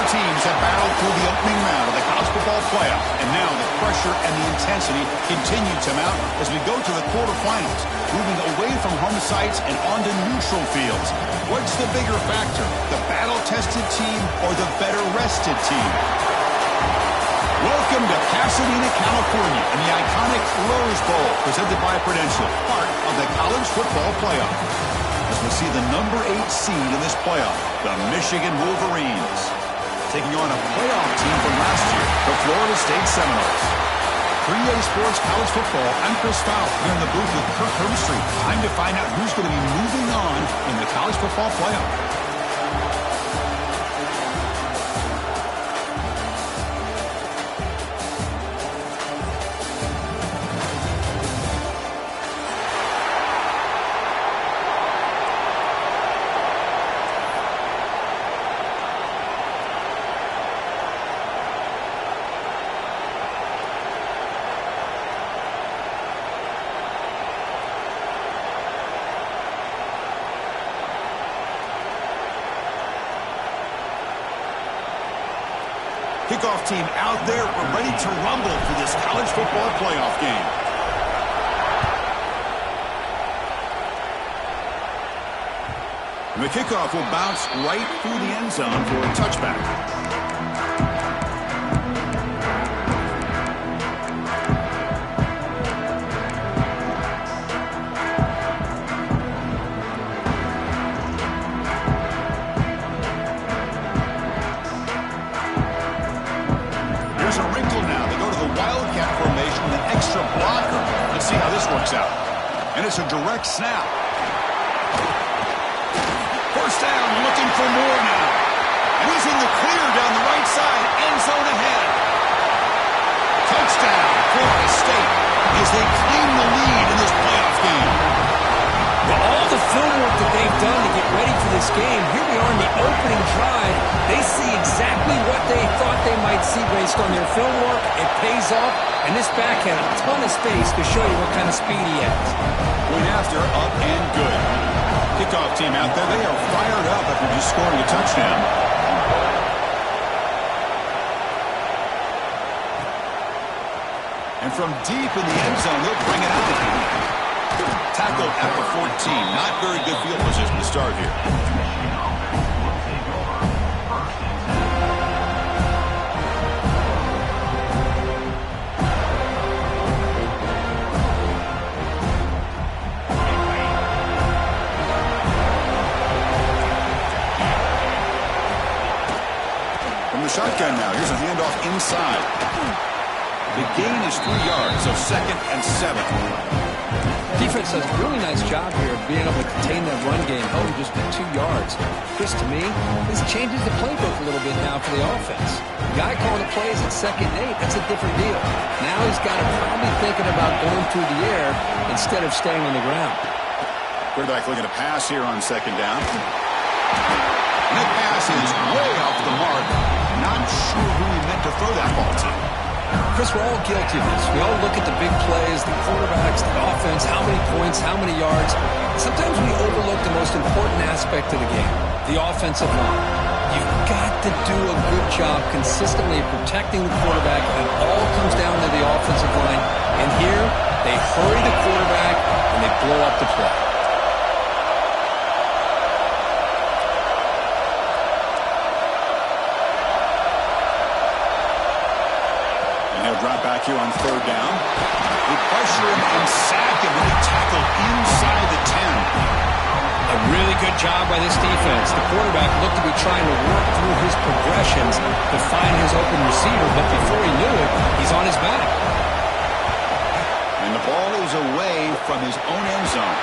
teams have battled through the opening round of the college football playoff, and now the pressure and the intensity continue to mount as we go to the quarterfinals, moving away from home sites and onto neutral fields. What's the bigger factor, the battle-tested team or the better-rested team? Welcome to Pasadena, California, and the iconic Rose Bowl, presented by Prudential, part of the college football playoff. As we see the number 8 seed in this playoff, the Michigan Wolverines, taking on a playoff team from last year, the Florida State Seminoles. 3A Sports College Football, I'm Chris Fowler, here in the booth with Kirk Herbstreit. Time to find out who's going to be moving on in the college football playoff. Kickoff team out there. We're ready to rumble for this college football playoff game. And the kickoff will bounce right through the end zone for a touchback. See how this works out. And it's a direct snap. First down, looking for more now. And he's in the clear down the right side. End zone ahead. Touchdown, Florida State, as they claim the lead in this playoff game. Well, all the film work that they've done to get ready for this game, here we are in the opening drive. They see exactly what they thought they might see based on their film work. It pays off. And this back had a ton of space to show you what kind of speed he has. Going after, up and good. Kickoff team out there, they are fired up after just scoring a touchdown. And from deep in the end zone, they'll bring it out. Tackled at the 14. Not very good field position to start here. Shotgun now. Here's a handoff inside. The gain is 3 yards, so 2nd and 7. Defense does a really nice job here of being able to contain that run game, held just at 2 yards. Chris, to me, this changes the playbook a little bit now for the offense. The guy calling the plays at 2nd and 8, that's a different deal. Now he's got to probably thinking about going through the air instead of staying on the ground. Quarterback looking to pass here on 2nd down. And that pass is way off the mark. Not sure who he meant to throw that ball to. Chris, we're all guilty of this. We all look at the big plays, the quarterbacks, the offense, how many points, how many yards. Sometimes we overlook the most important aspect of the game, the offensive line. You've got to do a good job consistently protecting the quarterback, and it all comes down to the offensive line. And here, they hurry the quarterback, and they blow up the play. Drop back here on 3rd down. They pressure him and sack him with a tackle inside the 10. A really good job by this defense. The quarterback looked to be trying to work through his progressions to find his open receiver, but before he knew it, he's on his back. And the ball is away from his own end zone.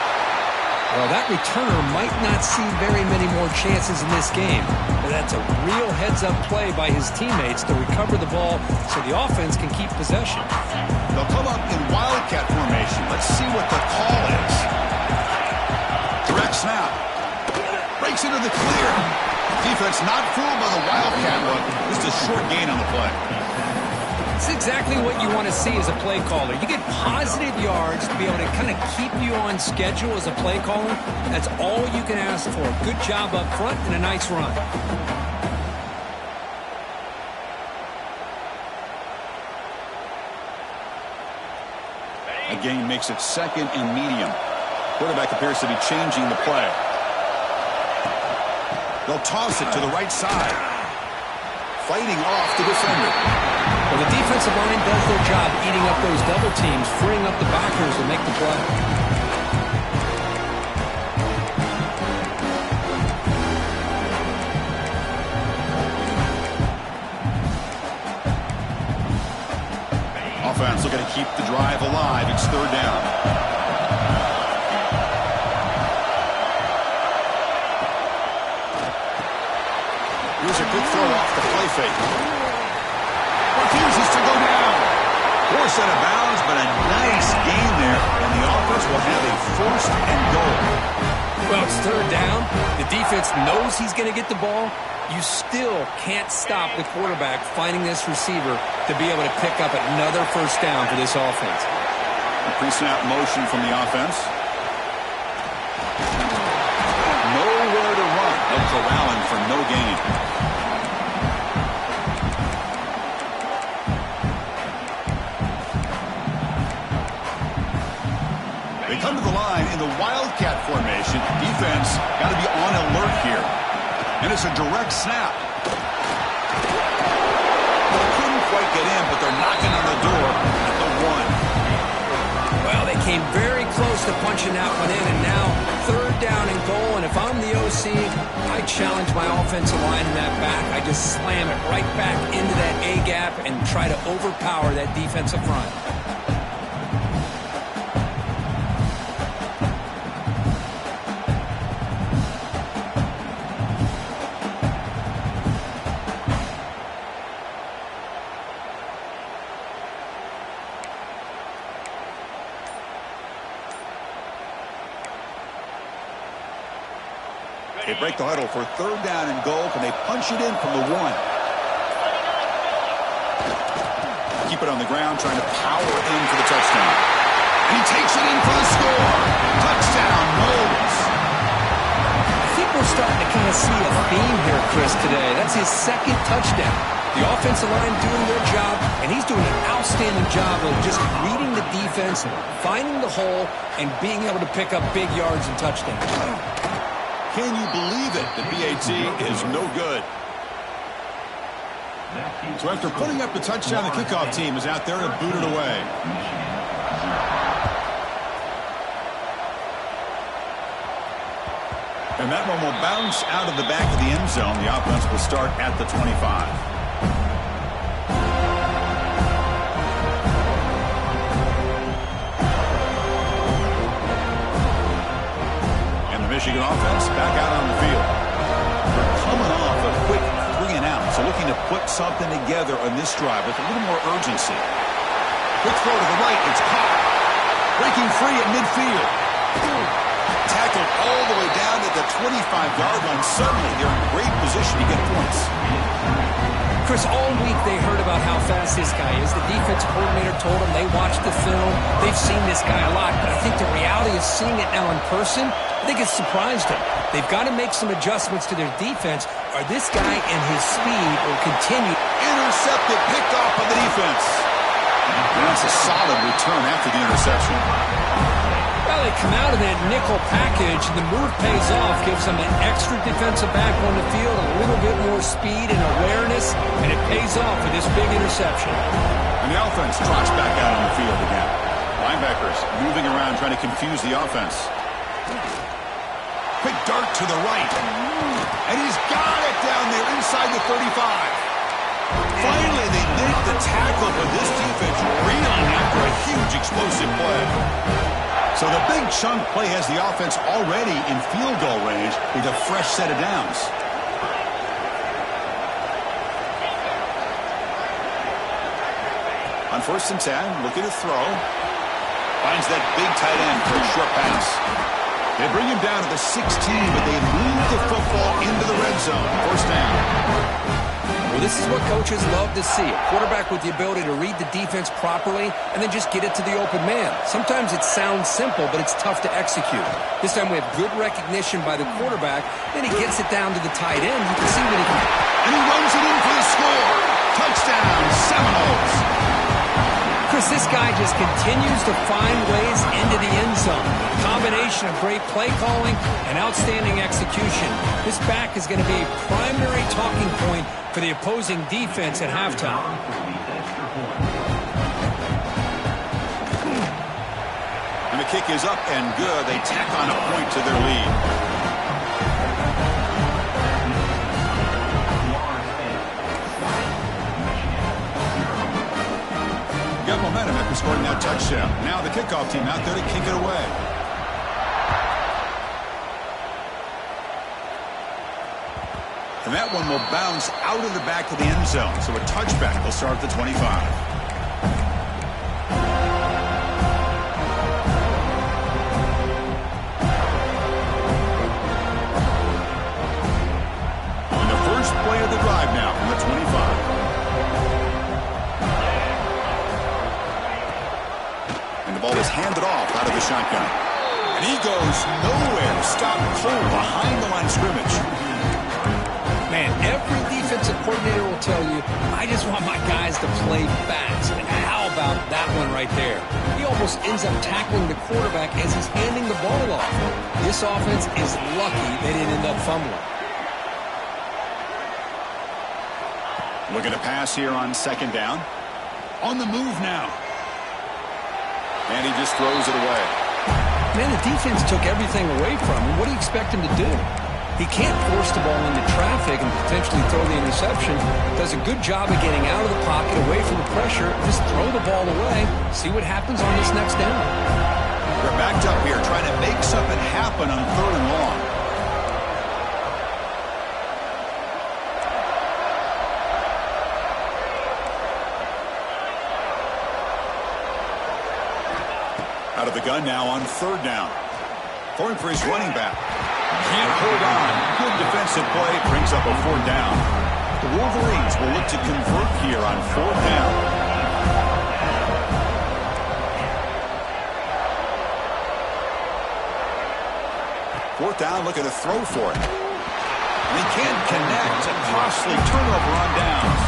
Well, that returner might not see very many more chances in this game. But that's a real heads-up play by his teammates to recover the ball so the offense can keep possession. They'll come up in Wildcat formation. Let's see what the call is. Direct snap. Breaks into the clear. Defense not fooled by the Wildcat look. Just a short gain on the play. It's exactly what you want to see as a play caller. You get positive yards to be able to kind of keep you on schedule as a play caller. That's all you can ask for. Good job up front and a nice run. gain makes it 2nd and medium. Quarterback appears to be changing the play. They'll toss it to the right side. Fighting off the defender. Well, the defensive line does their job eating up those double teams, freeing up the backers to make the play. Offense looking to keep the drive alive. It's 3rd down. Here's a quick throw off the play fake. Refuses to go down. Forced out of bounds, but a nice gain there, and the offense will have a 1st and goal. Well, it's 3rd down. The defense knows he's going to get the ball. You still can't stop the quarterback finding this receiver to be able to pick up another 1st down for this offense. A pre-snap motion from the offense. Nowhere to run. They'll corral him for no gain. They come to the line in the Wildcat formation. Defense got to be on alert here. And it's a direct snap. Couldn't quite get in, but they're knocking on the door at the 1. Well, they came very close to punching that one in, and now 3rd down and goal. And if I'm the OC, I challenge my offensive line in that back. I just slam it right back into that A-gap and try to overpower that defensive front. They break the huddle for 3rd down and goal. Can they punch it in from the 1? Keep it on the ground, trying to power in for the touchdown. And he takes it in for the score. Touchdown, Knowles. I think we're starting to kind of see a theme here, Chris, today. That's his 2nd touchdown. The offensive line doing their job, and he's doing an outstanding job of just reading the defense, finding the hole, and being able to pick up big yards and touchdowns. Can you believe it? The PAT is no good. So after putting up the touchdown, the kickoff team is out there to boot it away. And that one will bounce out of the back of the end zone. The offense will start at the 25. Michigan offense back out on the field. They're coming off a quick 3 and out, so looking to put something together on this drive with a little more urgency. Quick throw to the right, it's caught. Breaking free at midfield. Tackled all the way down to the 25-yard line. Suddenly they're in great position to get points. Chris, all week they heard about how fast this guy is. The defense coordinator told them they watched the film. They've seen this guy a lot, but I think the reality of seeing it now in person, I think it's surprised them. They've got to make some adjustments to their defense, or this guy and his speed will continue. Intercepted, picked off by the defense. And that's a solid return after the interception. Well, they come out of that nickel package, and the move pays off, gives them an extra defensive back on the field, a little bit more speed and awareness, and it pays off with this big interception. And the offense trots back out on the field again. Linebackers moving around, trying to confuse the offense. Quick dart to the right. And he's got it down there inside the 35. Finally, they make the tackle, but this defense reeling after a huge explosive play. So the big chunk play has the offense already in field goal range with a fresh set of downs. On 1st and 10, looking to throw. Finds that big tight end for a short pass. They bring him down to the 16, but they move the football into the red zone. 1st down. Well, this is what coaches love to see. A quarterback with the ability to read the defense properly and then just get it to the open man. Sometimes it sounds simple, but it's tough to execute. This time we have good recognition by the quarterback. Then he gets it down to the tight end. You can see what he can do. And he runs it in for the score. Touchdown, Seminoles. Chris, this guy just continues to find ways into the end zone. Combination of great play calling and outstanding execution. This back is going to be a primary talking point for the opposing defense at halftime. And the kick is up and good. They tack on a point to their lead. Got momentum after scoring that touchdown. Now the kickoff team out there to kick it away. And that one will bounce out of the back of the end zone. So a touchback will start at the 25. And the first play of the drive now from the 25. And the ball is handed off out of the shotgun. And he goes nowhere. Stop cold behind the line of scrimmage. Man, every defensive coordinator will tell you, I just want my guys to play fast. And how about that one right there? He almost ends up tackling the quarterback as he's handing the ball off. This offense is lucky they didn't end up fumbling. Looking to pass here on second down. On the move now. And he just throws it away. Man, the defense took everything away from him. What do you expect him to do? He can't force the ball into traffic and potentially throw the interception. Does a good job of getting out of the pocket, away from the pressure. Just throw the ball away. See what happens on this next down. They're backed up here trying to make something happen on third and long. Out of the gun now on third down. Throwing for his running back. Can't hold on. Good defensive play. Brings up a fourth down. The Wolverines will look to convert here on fourth down. Fourth down, looking to throw for it. And he can't connect. A costly turnover on downs.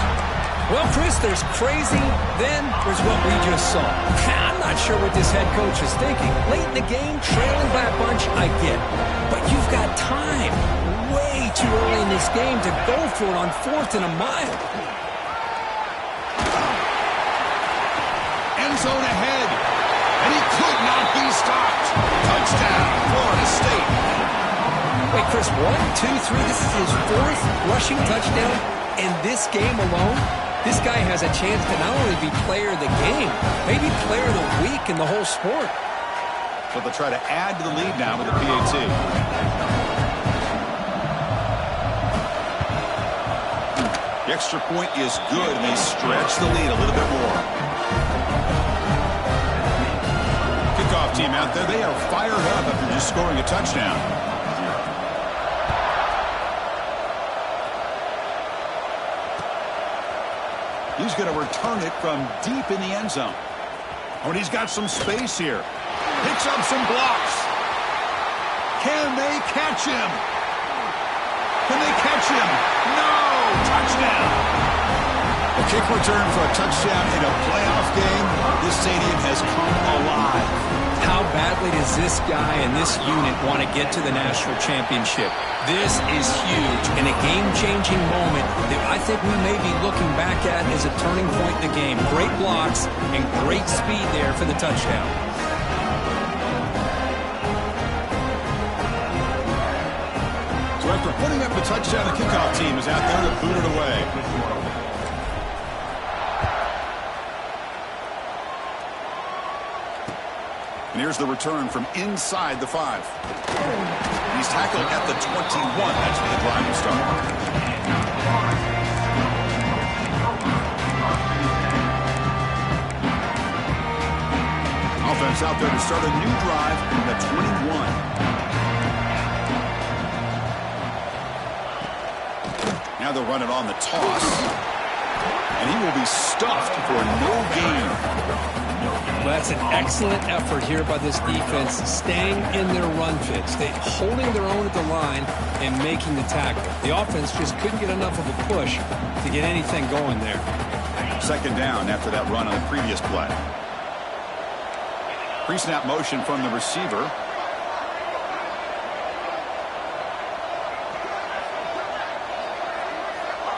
Well, Chris, there's crazy, then there's what we just saw. I'm not sure what this head coach is thinking. Late in the game, trailing by a bunch, I get it. But you've got time, way too early in this game, to go for it on fourth and a mile. End zone ahead. And he could not be stopped. Touchdown, Florida State. Wait, Chris, 1, 2, 3, this is his fourth rushing touchdown in this game alone. This guy has a chance to not only be player of the game, maybe player of the week in the whole sport. So they'll try to add to the lead now with the PAT. The extra point is good, and they stretch the lead a little bit more. Kickoff team out there, they are fired up after just scoring a touchdown. He's going to return it from deep in the end zone. Oh, and he's got some space here. Picks up some blocks. Can they catch him? Can they catch him? No! Touchdown! A kick return for a touchdown in a playoff game. This stadium has come alive. How badly does this guy and this unit want to get to the national championship? This is huge and a game-changing moment that I think we may be looking back at as a turning point in the game. Great blocks and great speed there for the touchdown. So after putting up the touchdown, the kickoff team is out there to boot it away. And here's the return from inside the 5. He's tackled at the 21. That's where the drive will start. Offense out there to start a new drive from the 21. Now they'll run it on the toss. And he will be stuffed for no gain. Well, that's an excellent effort here by this defense, staying in their run fits, holding their own at the line and making the tackle. The offense just couldn't get enough of a push to get anything going there. Second down after that run on the previous play. Pre-snap motion from the receiver.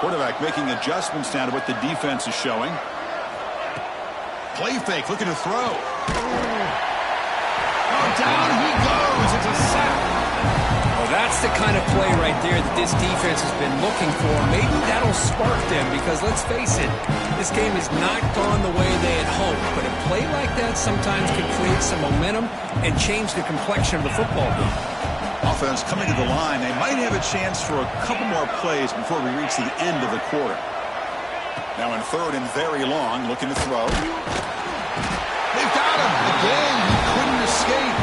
Quarterback making adjustments now to what the defense is showing. Play fake, looking to throw. Oh, down he goes. It's a sack. Well, that's the kind of play right there that this defense has been looking for. Maybe that'll spark them because, let's face it, this game has not gone the way they had hoped. But a play like that sometimes can create some momentum and change the complexion of the football game. Offense coming to the line. They might have a chance for a couple more plays before we reach the end of the quarter. Now in third and very long, looking to throw. They've got him. Again, he couldn't escape.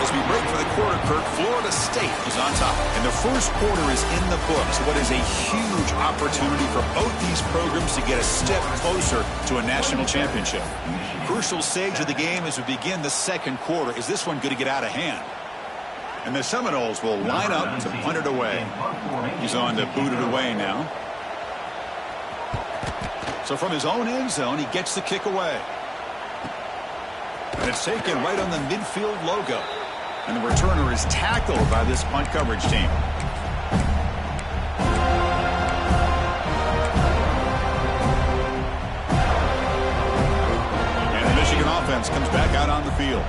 As we break for the quarter, Kirk, Florida State is on top. And the first quarter is in the books. What is a huge opportunity for both these programs to get a step closer to a national championship. Crucial stage of the game as we begin the second quarter. Is this one going to get out of hand? And the Seminoles will line up to punt it away. He's on to boot it away now. So from his own end zone, he gets the kick away. And it's taken right on the midfield logo. And the returner is tackled by this punt coverage team. And the Michigan offense comes back out on the field.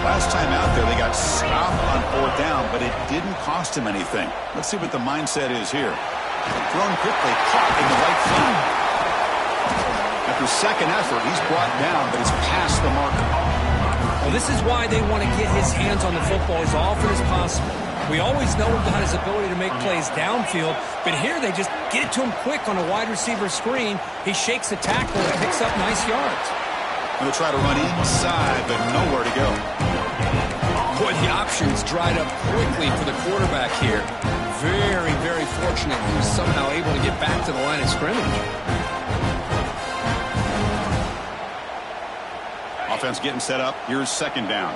Last time out there, they got stopped on fourth down, but it didn't cost him anything. Let's see what the mindset is here. Thrown quickly, caught in the right flat. After second effort, he's brought down, but it's past the marker. Well, this is why they want to get his hands on the football as often as possible. We always know about his ability to make plays downfield, but here they just get it to him quick on a wide receiver screen. He shakes the tackle and picks up nice yards. They'll try to run inside, but nowhere to go. Boy, the options dried up quickly for the quarterback here. Very, very fortunate he was somehow able to get back to the line of scrimmage. Offense getting set up. Here's second down.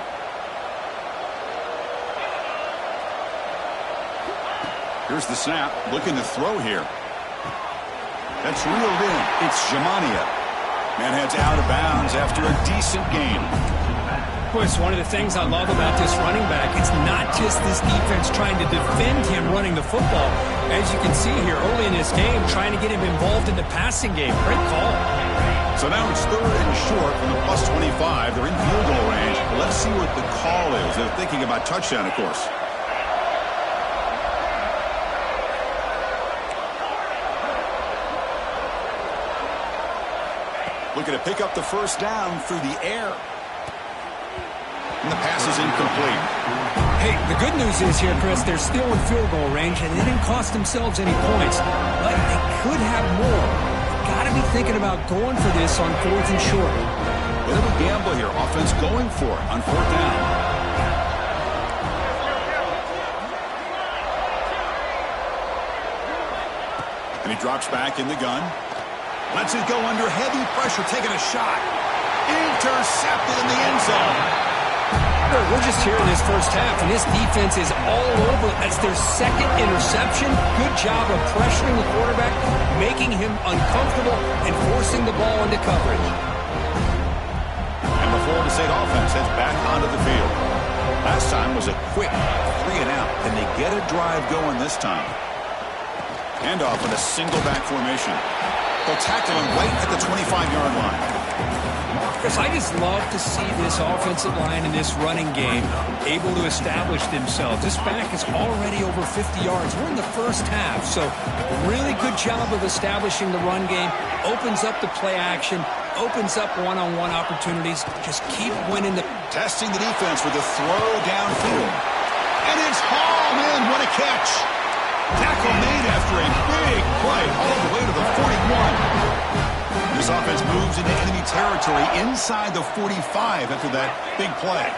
Here's the snap. Looking to throw here. That's reeled in. It's Jamania. Man heads out of bounds after a decent gain. Of course, one of the things I love about this running back, it's not just this defense trying to defend him running the football. As you can see here early in this game, trying to get him involved in the passing game. Great call. So now it's third and short from the plus 25. They're in field goal range. Let's see what the call is. They're thinking about touchdown, of course. Looking to pick up the first down through the air. And the pass is incomplete. Hey, the good news is here, Chris, they're still in field goal range, and they didn't cost themselves any points. But they could have more. Got to be thinking about going for this on fourth and short. Bit of a gamble here. Offense going for it on fourth down. And he drops back in the gun. Lets it go under heavy pressure, taking a shot. Intercepted in the end zone. We're just here in this first half, and this defense is all over. That's their second interception. Good job of pressuring the quarterback, making him uncomfortable, and forcing the ball into coverage. And the Florida State offense heads back onto the field. Last time was a quick 3 and out. Can they get a drive going this time? Handoff in a single back formation. They'll tackle him right at the 25-yard line. Chris, I just love to see this offensive line in this running game able to establish themselves. This back is already over 50 yards. We're in the first half, so really good job of establishing the run game. Opens up the play action, opens up one-on-one opportunities. Just keep winning the... Testing the defense with a throw downfield. And it's hauled in. What a catch. Tackle made after a big play all the way to the 41. This offense moves into enemy territory inside the 45 after that big play.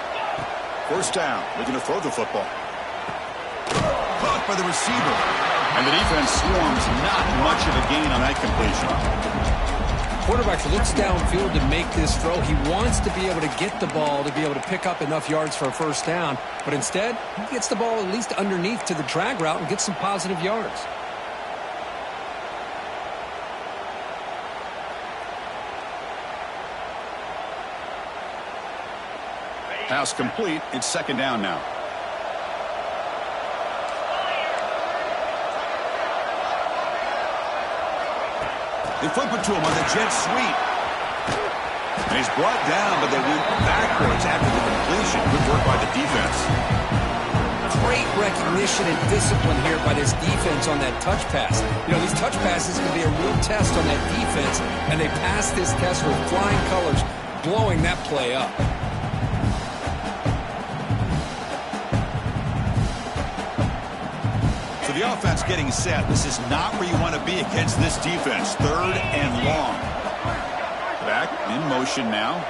First down, looking to throw the football. Caught by the receiver. And the defense swarms not much of a gain on that completion. quarterback looks downfield to make this throw. He wants to be able to get the ball to be able to pick up enough yards for a first down. But instead, he gets the ball at least underneath to the drag route and gets some positive yards. Pass complete. It's second down now. They flip it to him on the jet sweep. And he's brought down, but they went backwards after the completion. Good work by the defense. Great recognition and discipline here by this defense on that touch pass. You know, these touch passes can be a real test on that defense, and they passed this test with flying colors, blowing that play up. So the offense getting set. This is not where you want to be against this defense. Third and long. Back in motion now.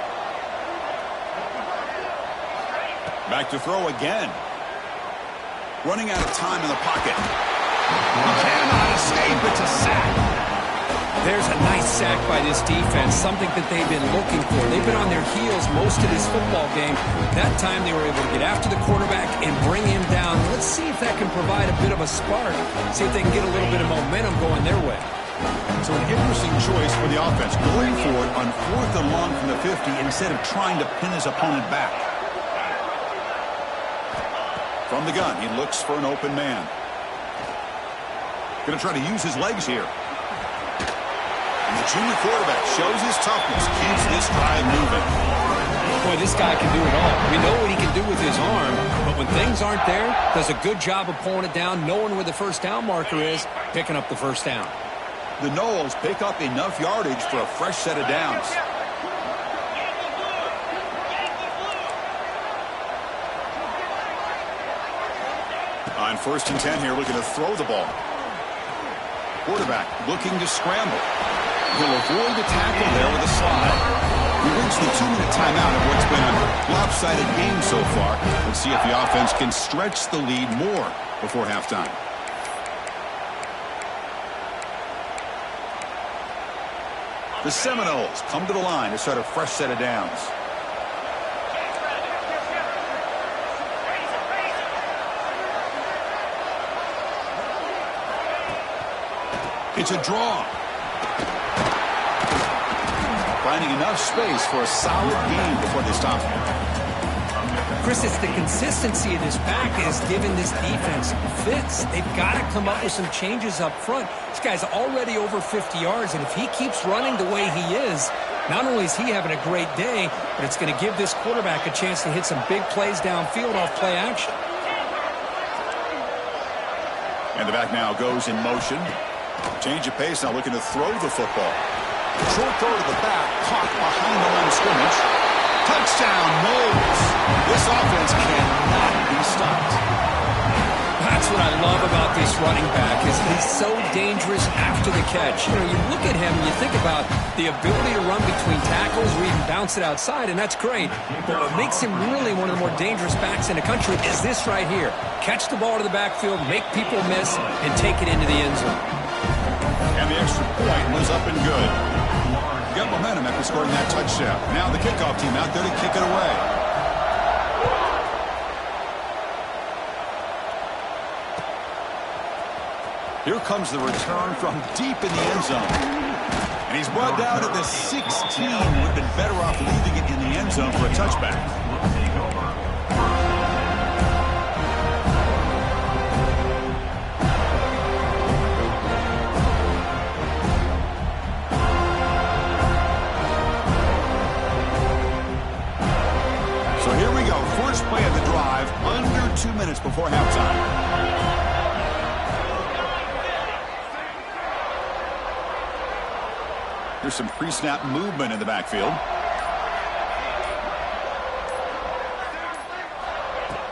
Back to throw again. Running out of time in the pocket. He cannot escape. It's a sack. There's a nice sack by this defense, something that they've been looking for. They've been on their heels most of this football game. That time they were able to get after the quarterback and bring him down. Let's see if that can provide a bit of a spark. See if they can get a little bit of momentum going their way. So an interesting choice for the offense. Going for it on 4th and long from the 50 instead of trying to pin his opponent back. From the gun, he looks for an open man. Going to try to use his legs here. And the junior quarterback shows his toughness, keeps this drive moving. Boy, this guy can do it all. We know what he can do with his arm, but when things aren't there, does a good job of pulling it down, knowing where the first down marker is, picking up the first down. The Noles pick up enough yardage for a fresh set of downs. On 1st and 10 here, looking to throw the ball. Quarterback looking to scramble. He'll avoid the tackle there with a slide. We reach the 2-minute timeout of what's been a lopsided game so far. Let's see if the offense can stretch the lead more before halftime. The Seminoles come to the line to start a fresh set of downs. It's a draw. Finding enough space for a solid gain before they stop. Chris, it's the consistency of this pack is giving this defense fits. They've got to come up with some changes up front. This guy's already over 50 yards, and if he keeps running the way he is, not only is he having a great day, but it's going to give this quarterback a chance to hit some big plays downfield off play action. And the back now goes in motion. Change of pace now, looking to throw the football. Short throw to the back, caught behind the line of scrimmage. Touchdown, Noles. This offense cannot be stopped. That's what I love about this running back is he's so dangerous after the catch. You know, you look at him and you think about the ability to run between tackles or even bounce it outside, and that's great. But what makes him really one of the more dangerous backs in the country is this right here. Catch the ball to the backfield, make people miss, and take it into the end zone. And the extra point was up and good. Got momentum after scoring that touchdown. Now the kickoff team out there to kick it away. Here comes the return from deep in the end zone. And he's brought down at the 16. Would have been better off leaving it in the end zone for a touchback. So here we go. First play of the drive, under 2 minutes before halftime. There's some pre-snap movement in the backfield.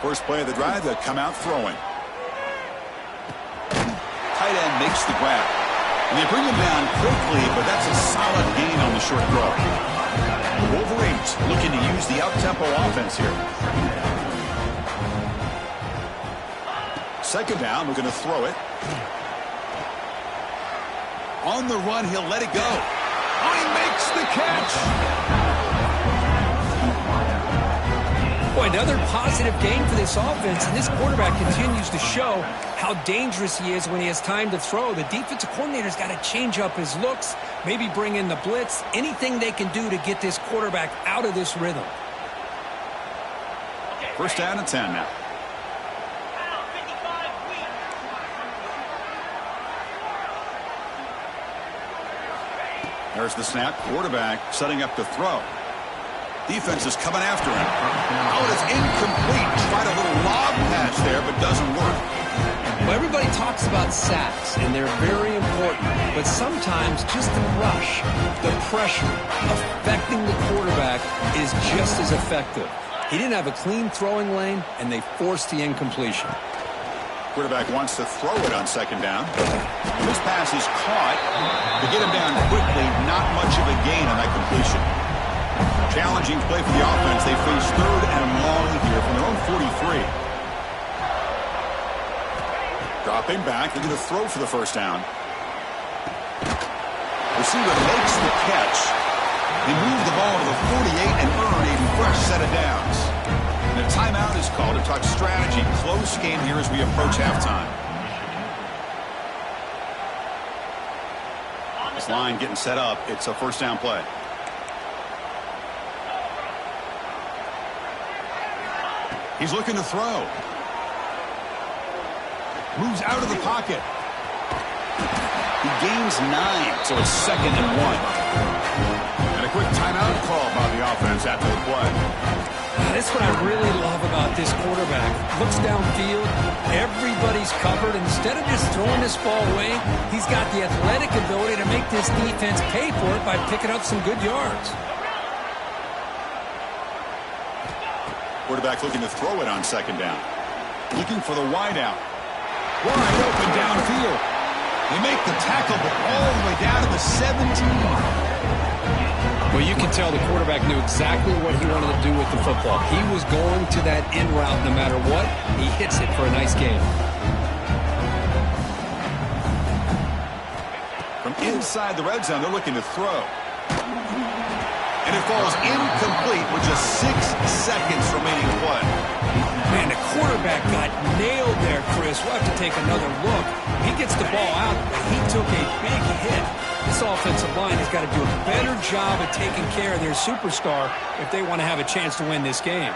First play of the drive, they'll come out throwing. Tight end makes the grab. And they bring him down quickly, but that's a solid gain on the short throw. The Wolverines looking to use the up-tempo offense here. Second down, we're going to throw it. On the run, he'll let it go. Oh, he makes the catch. Boy, another positive game for this offense, and this quarterback continues to show how dangerous he is when he has time to throw. The defensive coordinator's got to change up his looks, maybe bring in the blitz, anything they can do to get this quarterback out of this rhythm. First down and 10 now. There's the snap. Quarterback setting up to throw. Defense is coming after him. Oh, it's incomplete. Tried a little lob pass there, but doesn't work. Well, everybody talks about sacks, and they're very important. But sometimes just the rush, the pressure, affecting the quarterback is just as effective. He didn't have a clean throwing lane, and they forced the incompletion. Quarterback wants to throw it on second down. This pass is caught. To get him down quickly, not much of a gain on that completion. Challenging play for the offense. They face third and long here from their own 43. Dropping back, looking to throw for the first down. Receiver makes the catch. They move the ball to the 48 and earn a fresh set of downs. And a timeout is called to talk strategy. Close game here as we approach halftime. This line getting set up. It's a first down play. He's looking to throw. Moves out of the pocket. He gains 9, so it's second and 1. And a quick timeout call by the offense after the play. That's what I really love about this quarterback. Looks downfield, everybody's covered. Instead of just throwing this ball away, he's got the athletic ability to make this defense pay for it by picking up some good yards. Quarterback looking to throw it on second down. Looking for the wideout. Wide open downfield. They make the tackle, but all the way down to the 17. Well, you can tell the quarterback knew exactly what he wanted to do with the football. He was going to that in route no matter what. He hits it for a nice gain. From inside the red zone, they're looking to throw. And it falls incomplete with just 6 seconds remaining to play. Man, the quarterback got nailed there, Chris. We'll have to take another look. He gets the ball out, but he took a big hit. This offensive line has got to do a better job of taking care of their superstar if they want to have a chance to win this game.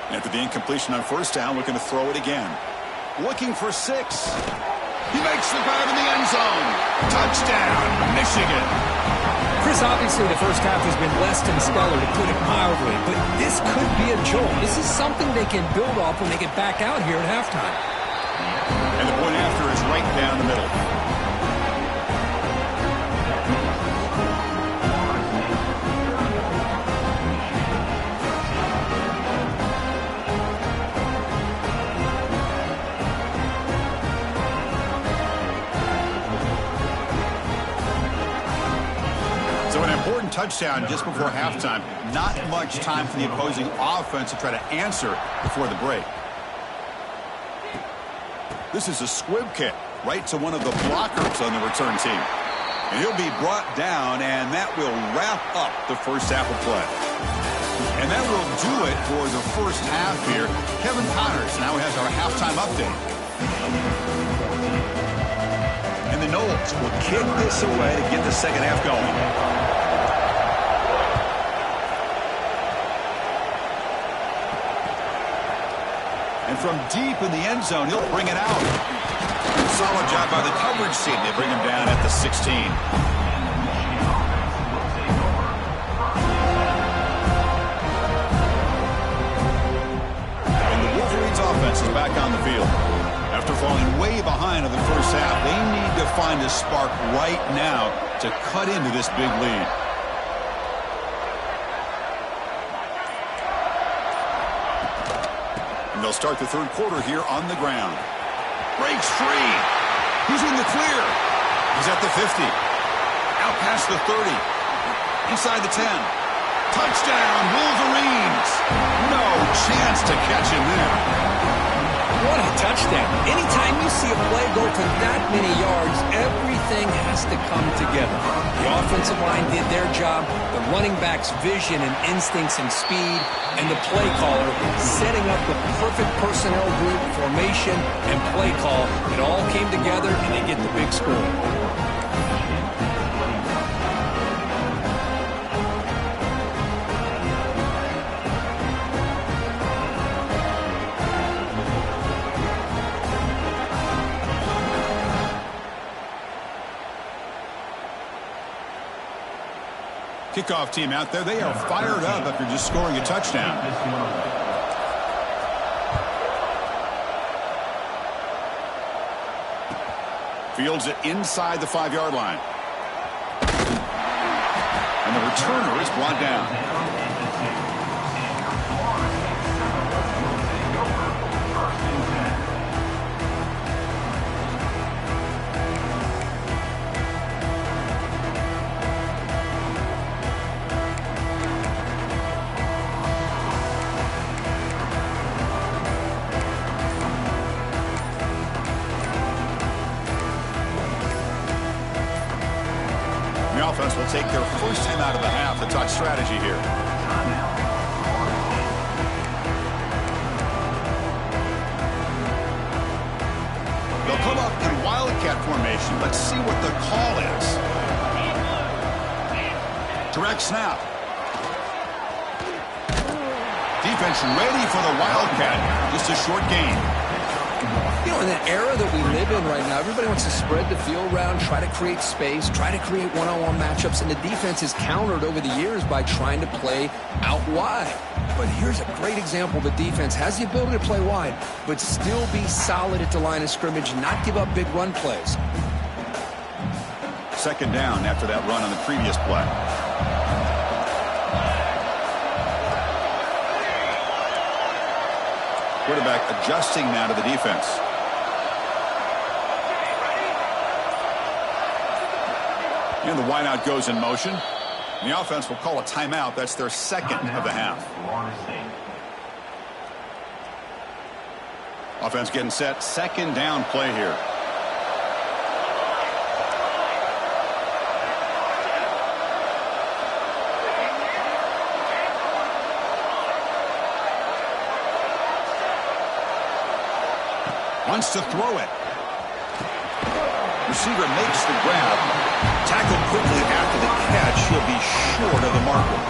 After the incompletion on first down, looking to throw it again. Looking for 6. He makes the grab in the end zone. Touchdown, Michigan. Chris, obviously the first half has been less than stellar, to put it mildly, but this could be a jolt. This is something they can build off when they get back out here at halftime. And the point after is right down the middle. Touchdown just before halftime. Not much time for the opposing offense to try to answer before the break. This is a squib kick right to one of the blockers on the return team. And he'll be brought down, and that will wrap up the first half of play. And that will do it for the first half here. Kevin Connors now has our halftime update. And the Noles will kick this away to get the second half going. And from deep in the end zone, he'll bring it out. Solid job by the coverage team. They bring him down at the 16. And the Wolverines offense is back on the field. After falling way behind in the first half, they need to find a spark right now to cut into this big lead. They'll start the third quarter here on the ground. Breaks free. He's in the clear. He's at the 50. Out past the 30. Inside the 10. Touchdown, Wolverines. No chance to catch him there. What a touchdown. Anytime you see a play go for that many yards, everything has to come together. The offensive line did their job, the running back's vision and instincts and speed, and the play caller setting up the perfect personnel group, formation, and play call. It all came together, and they get the big score. Kickoff team out there, they are fired up after just scoring a touchdown. Fields it inside the 5-yard line. And the returner is brought down. Offense will take their first time out of the half to talk strategy here. They'll come up in wildcat formation. Let's see what the call is. Direct snap. Defense ready for the wildcat. Just a short gain. You know, in the era that we live in right now, everybody wants to spread the field around, try to create space, try to create one-on-one matchups, and the defense is countered over the years by trying to play out wide. But here's a great example. The defense has the ability to play wide, but still be solid at the line of scrimmage, not give up big run plays. Second down after that run on the previous play. Quarterback adjusting now to the defense. And the wideout goes in motion. And the offense will call a timeout. That's their second of the half. Offense getting set. Second down play here. Wants to throw it. Receiver makes the grab. Tackled quickly after the catch. He'll be short of the marker.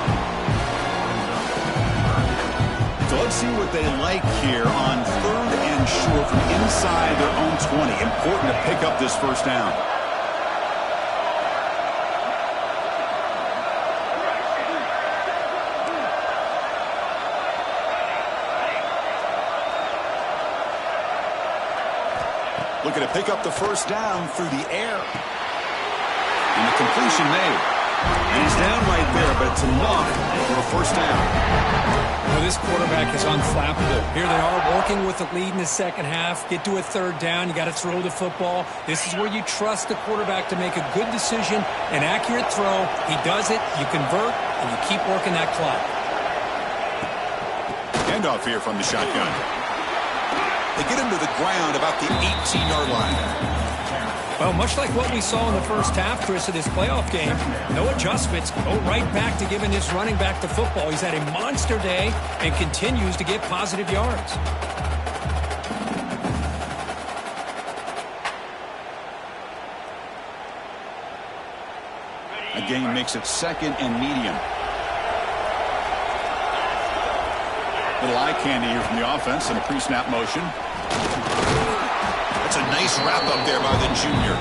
So let's see what they like here on third and short from inside their own 20. Important to pick up this first down. Looking to pick up the first down through the air. And the completion made. And he's down right there, but it's enough for a first down. Well, this quarterback is unflappable. Here they are working with the lead in the second half. Get to a third down. You got to throw the football. This is where you trust the quarterback to make a good decision, an accurate throw. He does it, you convert, and you keep working that clock. Handoff here from the shotgun. They get him to the ground about the 18-yard line. Well, much like what we saw in the first half, Chris, of this playoff game, no adjustments. Go right back to giving this running back the football. He's had a monster day and continues to get positive yards. A gain makes it second and medium. Little eye candy here from the offense and a pre-snap motion. That's a nice wrap up there by the junior.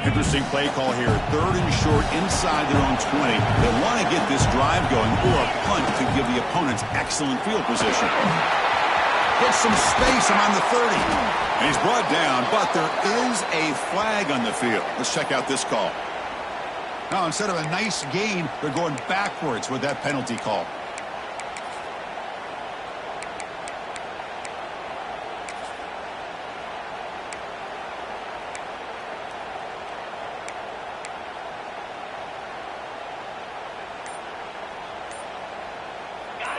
Interesting play call here. Third and short inside their own 20. They want to get this drive going or a punt to give the opponents excellent field position. Gets some space around the 30. And he's brought down, but there is a flag on the field. Let's check out this call. Now, instead of a nice gain, they're going backwards with that penalty call.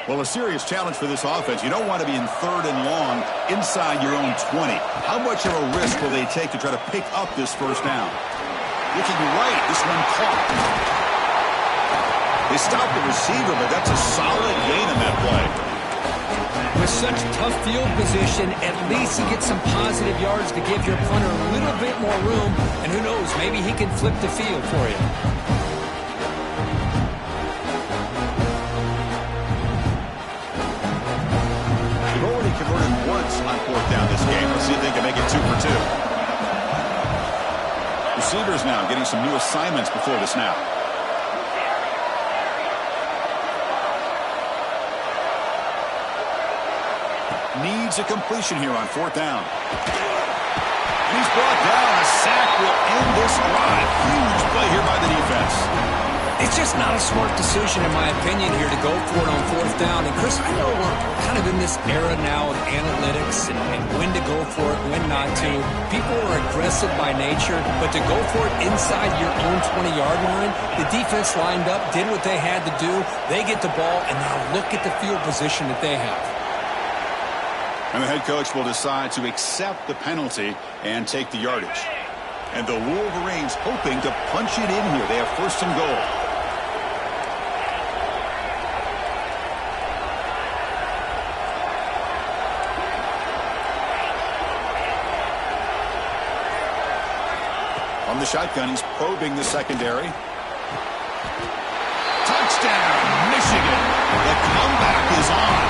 Well, a serious challenge for this offense. You don't want to be in 3rd and long inside your own 20. How much of a risk will they take to try to pick up this first down? Looking right, this one caught. They stopped the receiver, but that's a solid gain in that play. With such tough field position, at least he gets some positive yards to give your punter a little bit more room. And who knows, maybe he can flip the field for you. Converted once on 4th down this game. Let's see if they can make it 2 for 2. Receivers now getting some new assignments before the snap. Needs a completion here on 4th down. And he's brought down. A sack will end this drive. Huge play here by the defense. It's just not a smart decision, in my opinion, here to go for it on 4th down. And, Chris, I know we're kind of in this era now of analytics and when to go for it, when not to. People are aggressive by nature, but to go for it inside your own 20-yard line, the defense lined up, did what they had to do. They get the ball, and now look at the field position that they have. And the head coach will decide to accept the penalty and take the yardage. And the Wolverines hoping to punch it in here. They have 1st and goal. On the shotgun, he's probing the secondary. Touchdown, Michigan. The comeback is on.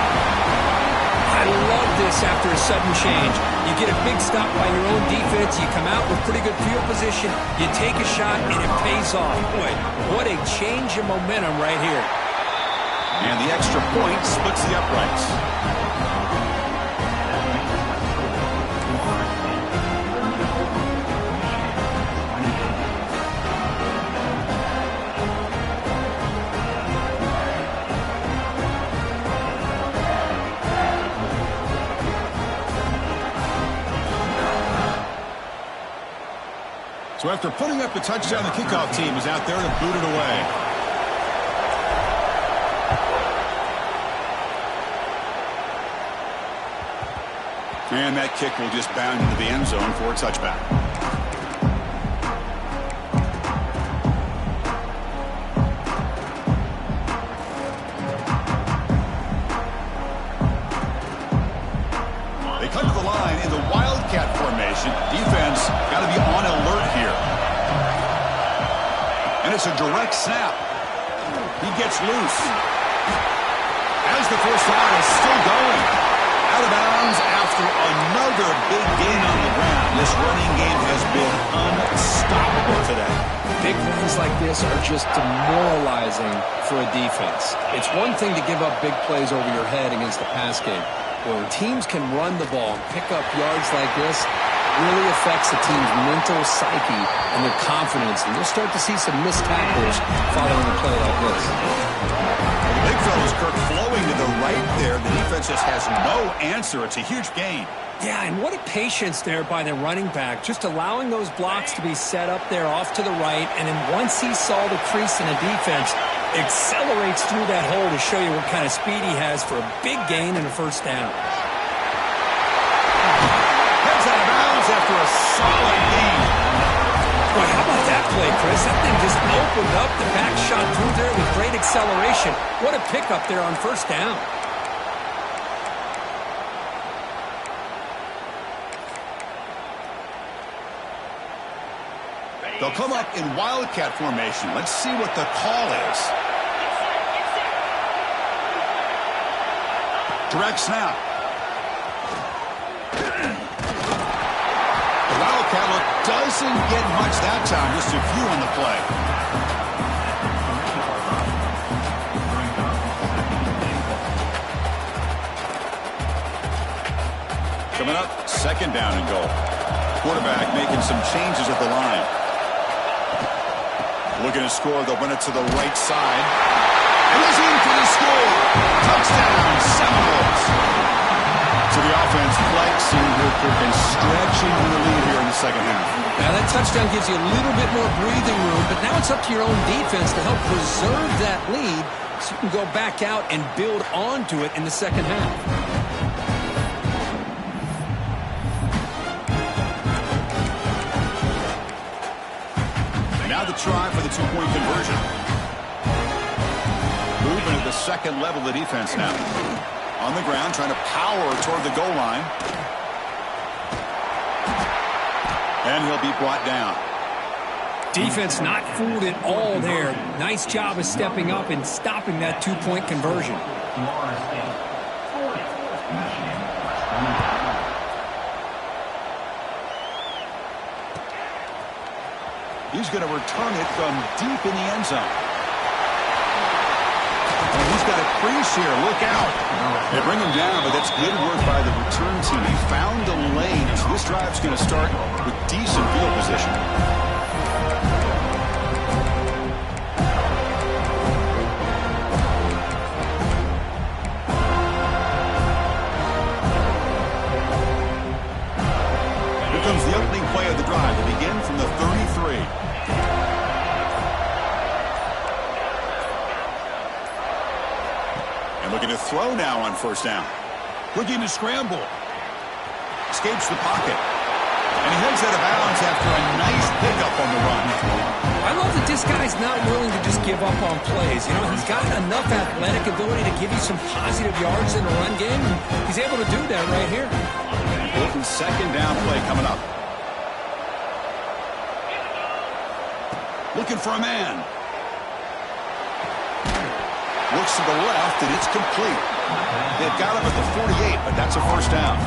I love this after a sudden change. You get a big stop by your own defense. You come out with pretty good field position. You take a shot, and it pays off. Boy, what a change in momentum right here. And the extra point splits the uprights. So after putting up the touchdown, the kickoff team is out there to boot it away. And that kick will just bound into the end zone for a touchback. They cut to the line in the Wildcat formation. Defense got to be on alert here. And it's a direct snap. He gets loose. As the first down is still going. Out of bounds after another big gain on the ground. This running game has been unstoppable today. Big runs like this are just demoralizing for a defense. It's one thing to give up big plays over your head against the pass game. When teams can run the ball and pick up yards like this, really affects the team's mental psyche and their confidence. And you'll start to see some missed tackles following a play like this. Big fella's Kirk flowing to the right there. The defense just has no answer. It's a huge gain. Yeah, and what a patience there by the running back, just allowing those blocks to be set up there off to the right, and then once he saw the crease in the defense, accelerates through that hole to show you what kind of speed he has for a big gain and a first down. Heads out of bounds after a solid gain. Boy, how about that play, Chris? That thing just opened up. The back shot through there with great acceleration. What a pickup there on first down. They'll come up in Wildcat formation. Let's see what the call is. Direct snap. The Wildcat look doesn't get much that time. Just a few on the play. Coming up, 2nd down and goal. Quarterback making some changes at the line. Looking to score, they'll run it to the right side. And he's in for the score. Touchdown, Seminoles. So the offense flexing real quick and stretching the lead here in the second half. Now that touchdown gives you a little bit more breathing room, but now it's up to your own defense to help preserve that lead so you can go back out and build onto it in the second half. Now the try for the two-point conversion. Moving at the second level of the defense now. On the ground, trying to power toward the goal line. And he'll be brought down. Defense not fooled at all there. Nice job of stepping up and stopping that two-point conversion. He's going to return it from deep in the end zone. And he's got a crease here. Look out. They bring him down, but that's good work by the return team. He found a lane, so this drive's going to start with decent field position. Here comes the opening play of the drive to begin from the 33. And looking to throw now on first down. Looking to scramble. Escapes the pocket. And he heads out of bounds after a nice pickup on the run. I love that this guy's not willing to just give up on plays. You know, he's got enough athletic ability to give you some positive yards in the run game. And he's able to do that right here. Important second down play coming up. Looking for a man. Looks to the left, and it's complete. They've got him at the 48, but that's a first down.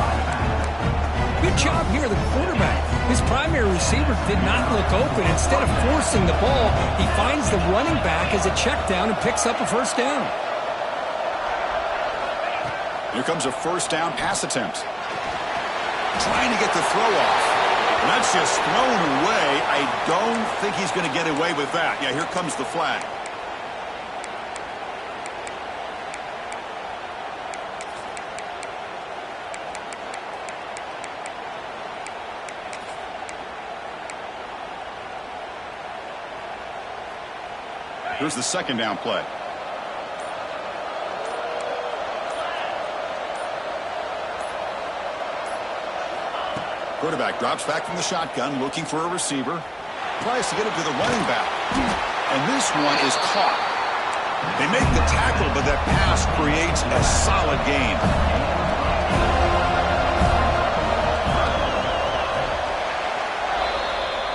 Good job here, the quarterback. His primary receiver did not look open. Instead of forcing the ball, he finds the running back as a check down and picks up a first down. Here comes a first down pass attempt. Trying to get the throw off. And that's just thrown away. I don't think he's going to get away with that. Yeah, here comes the flag. Here's the second down play. Quarterback drops back from the shotgun, looking for a receiver. Tries to get it to the running back. And this one is caught. They make the tackle, but that pass creates a solid gain.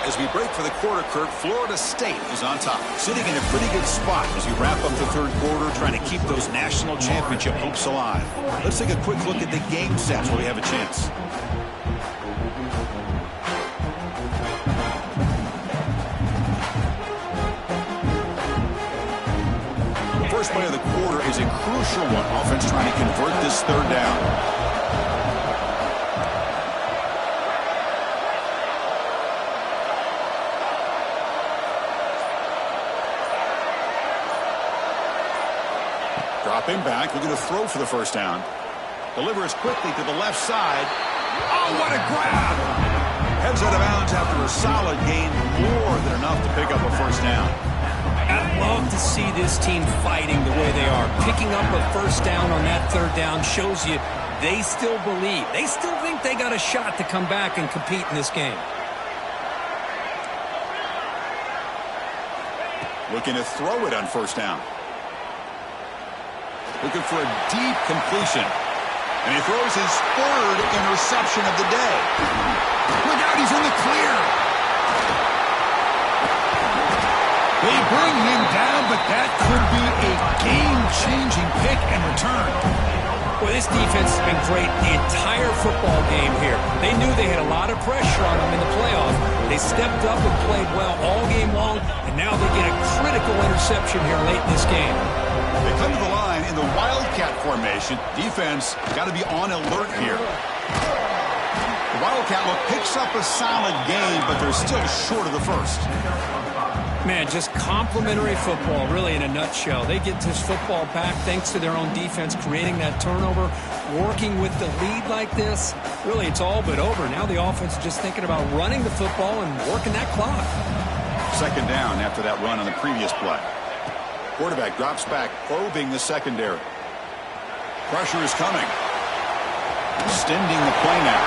As we break for the quarter, Kirk, Florida State is on top, sitting in a pretty good spot as we wrap up the third quarter, trying to keep those national championship hopes alive. Let's take a quick look at the game sets where we have a chance. The first play of the quarter is a crucial one. Offense trying to convert this third down. Drop him back. We're going to throw for the first down. Delivers quickly to the left side. Oh, what a grab! Heads out of bounds after a solid gain, more than enough to pick up a first down. I love to see this team fighting the way they are. Picking up a first down on that third down shows you they still believe. They still think they got a shot to come back and compete in this game. Looking to throw it on first down. Looking for a deep completion. And he throws his third interception of the day. Look out, he's in the clear. They bring him down, but that could be a game-changing pick and return. Well, this defense has been great the entire football game here. They knew they had a lot of pressure on them in the playoffs. They stepped up and played well all game long, and now they get a critical interception here late in this game. They come to the line in the Wildcat formation. Defense got to be on alert here. The Wildcat look picks up a solid gain, but they're still short of the first. Man, just complimentary football, really, in a nutshell. They get this football back thanks to their own defense, creating that turnover, working with the lead like this. Really, it's all but over. Now the offense is just thinking about running the football and working that clock. Second down after that run on the previous play. Quarterback drops back, probing the secondary. Pressure is coming. Extending the play now.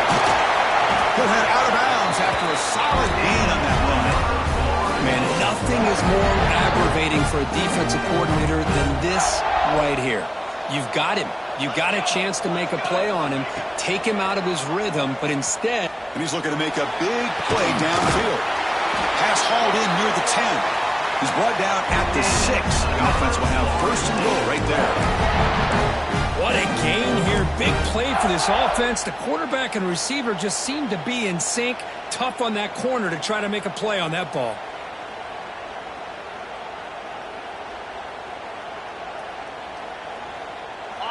He'll head out of bounds after a solid gain on that run. Man, nothing is more aggravating for a defensive coordinator than this right here. You've got him. You've got a chance to make a play on him, take him out of his rhythm, but instead... And he's looking to make a big play downfield. Pass hauled in near the 10. He's brought down at the 6. The offense will have first and goal right there. What a gain here. Big play for this offense. The quarterback and receiver just seem to be in sync. Tough on that corner to try to make a play on that ball.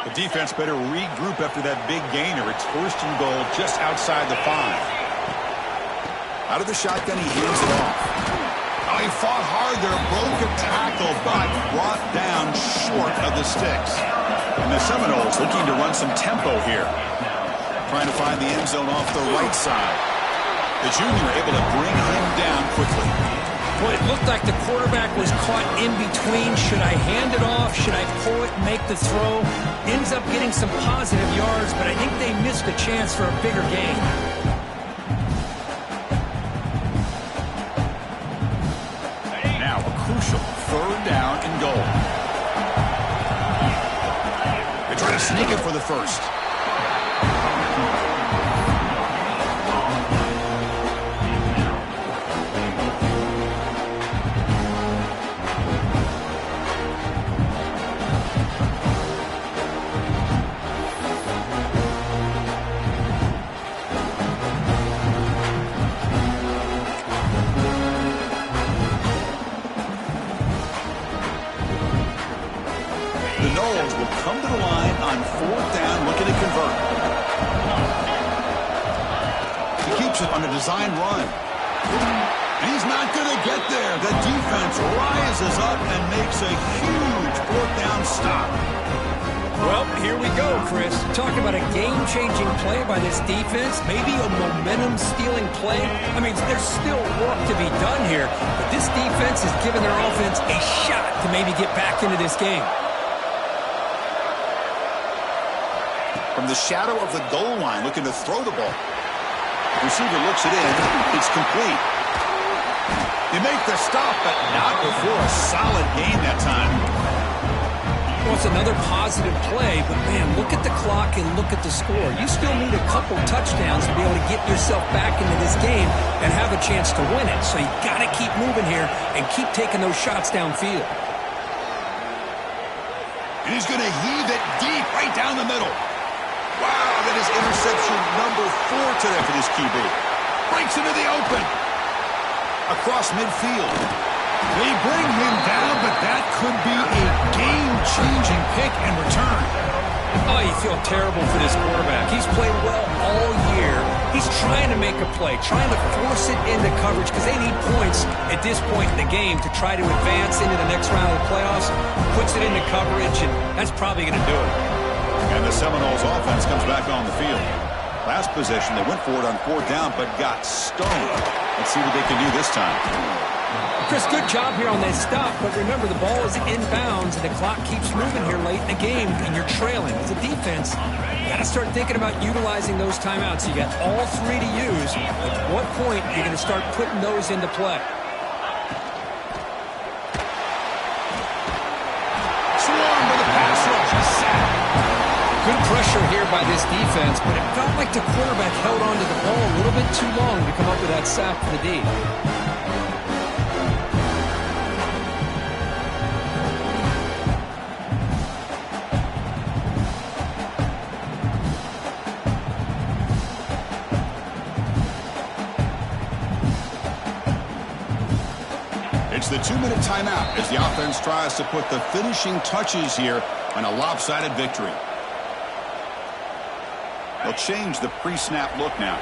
The defense better regroup after that big gainer. It's first and goal just outside the 5. Out of the shotgun, he hands it off. Oh, he fought hard there, broke a tackle, but brought down short of the sticks. And the Seminoles looking to run some tempo here. Trying to find the end zone off the right side. The junior able to bring him down quickly. Boy, it looked like the quarterback was caught in between. Should I hand it off? Should I pull it, make the throw? Ends up getting some positive yards, but I think they missed a chance for a bigger gain. Now a crucial third down and goal. They try to sneak it for the first. Come to the line on fourth down, looking to convert. He keeps it on a design run. And he's not going to get there. The defense rises up and makes a huge fourth down stop. Well, here we go, Chris. Talk about a game-changing play by this defense. Maybe a momentum-stealing play. I mean, there's still work to be done here, but this defense has given their offense a shot to maybe get back into this game. From the shadow of the goal line, looking to throw the ball. The receiver looks it in. It's complete. They make the stop, but not before a solid gain that time. Well, it's another positive play, but, man, look at the clock and look at the score. You still need a couple touchdowns to be able to get yourself back into this game and have a chance to win it. So you got to keep moving here and keep taking those shots downfield. And he's going to heave it deep right down the middle. Wow, that is interception number 4 today for this QB. Breaks into the open. Across midfield. They bring him down, but that could be a game-changing pick and return. Oh, you feel terrible for this quarterback. He's played well all year. He's trying to make a play, trying to force it into coverage because they need points at this point in the game to try to advance into the next round of the playoffs. Puts it into coverage, and that's probably going to do it. And the Seminoles offense comes back on the field. Last possession, they went for it on fourth down, but got stoned. Let's see what they can do this time. Chris, good job here on this stop, but remember, the ball is inbounds, and the clock keeps moving here late in the game, and you're trailing. As a defense, you got to start thinking about utilizing those timeouts. You got all 3 to use. At what point you're going to start putting those into play? Swarm with a pass rush. Good pressure here by this defense, but it felt like the quarterback held on to the ball a little bit too long to come up with that sack for the D. It's the 2-minute timeout as the offense tries to put the finishing touches here on a lopsided victory. They'll change the pre-snap look now.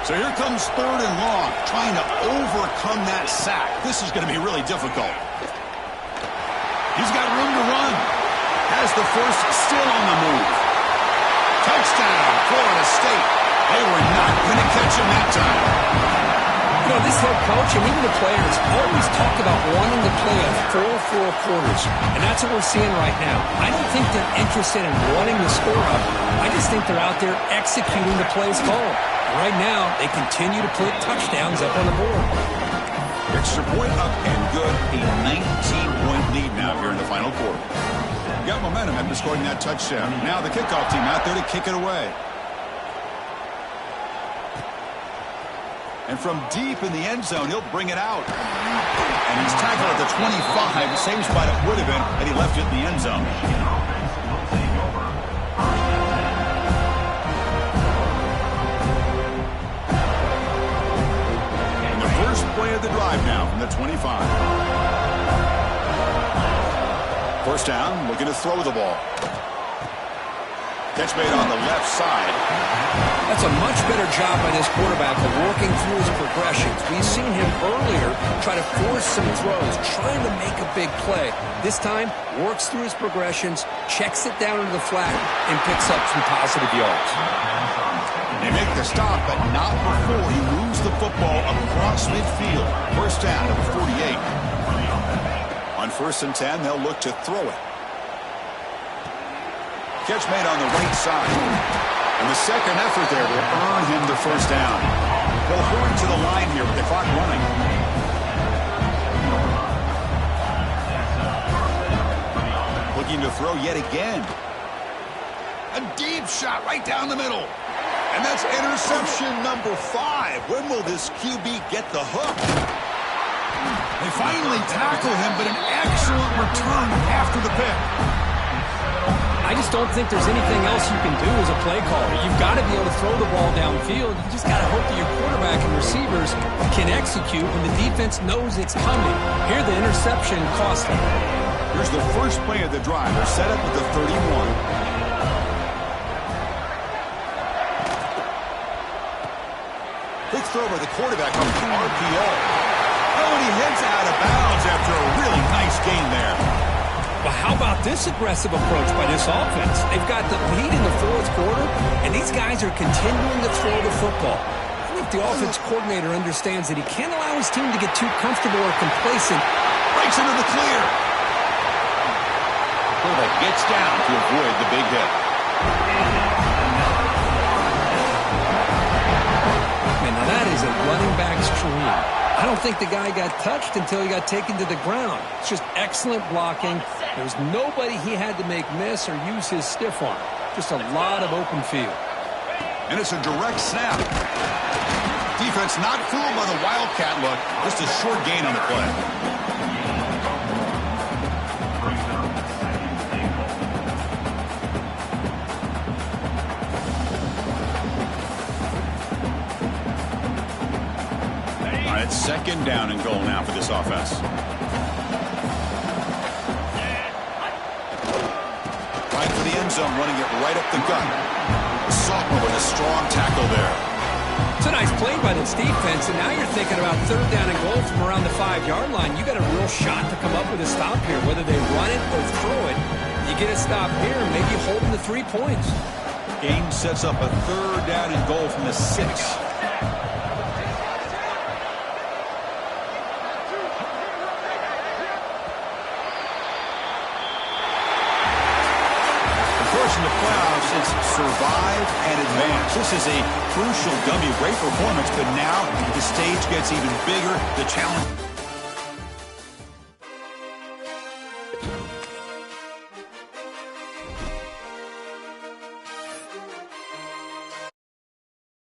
So here comes 3rd and long, trying to overcome that sack. This is going to be really difficult. He's got room to run. Has the first, still on the move. Touchdown, Florida State. They were not going to catch him that time. You know, this head coach and even the players always talk about wanting to play a 4-4 quarters, and that's what we're seeing right now. I don't think they're interested in running the score up. I just think they're out there executing the plays called. Right now, they continue to put touchdowns up on the board. Extra point up and good. A 19-point lead now here in the final quarter. Got momentum after scoring that touchdown. Now the kickoff team out there to kick it away. And from deep in the end zone, he'll bring it out. And he's tackled at the 25, same spot it would have been had he left it in the end zone. And the first play of the drive now from the 25. First down, looking to throw the ball. Catch made on the left side. That's a much better job by this quarterback of working through his progressions. We've seen him earlier try to force some throws, trying to make a big play. This time, works through his progressions, checks it down into the flat, and picks up some positive yards. They make the stop, but not before he moves the football across midfield. First down at the 48. On 1st and 10, they'll look to throw it. Catch made on the right side. And the second effort there will earn him the first down. They'll hurry to the line here with the clock running. Looking to throw yet again. A deep shot right down the middle. And that's interception number 5. When will this QB get the hook? They finally tackle him, but an excellent return after the pick. I just don't think there's anything else you can do as a play caller. You've got to be able to throw the ball downfield. You just got to hope that your quarterback and receivers can execute when the defense knows it's coming. Here, the interception cost them. Here's the first play of the drive. They're set up at the 31. Quick throw by the quarterback on the RPO. Oh, and he heads out of bounds after a really nice gain there. Well, how about this aggressive approach by this offense? They've got the lead in the 4th quarter, and these guys are continuing to throw the football. I think the offense coordinator understands that he can't allow his team to get too comfortable or complacent. Breaks into the clear. Quarterback gets down to avoid the big hit. Man, now that is a running back's dream. I don't think the guy got touched until he got taken to the ground. It's just excellent blocking. There's nobody he had to make miss or use his stiff arm. Just a lot of open field. And it's a direct snap. Defense not fooled by the Wildcat look. Just a short gain on the play. All right, 2nd down and goal now for this offense. For the end zone, running it right up the gut. The sophomore with a strong tackle there. It's a nice play by this defense, and now you're thinking about 3rd down and goal from around the 5-yard line. You got a real shot to come up with a stop here, whether they run it or throw it. You get a stop here, maybe holding the 3 points. Game sets up a 3rd down and goal from the 6. In the playoffs, it's survive and advance. This is a crucial W. Great performance, but now the stage gets even bigger. The challenge.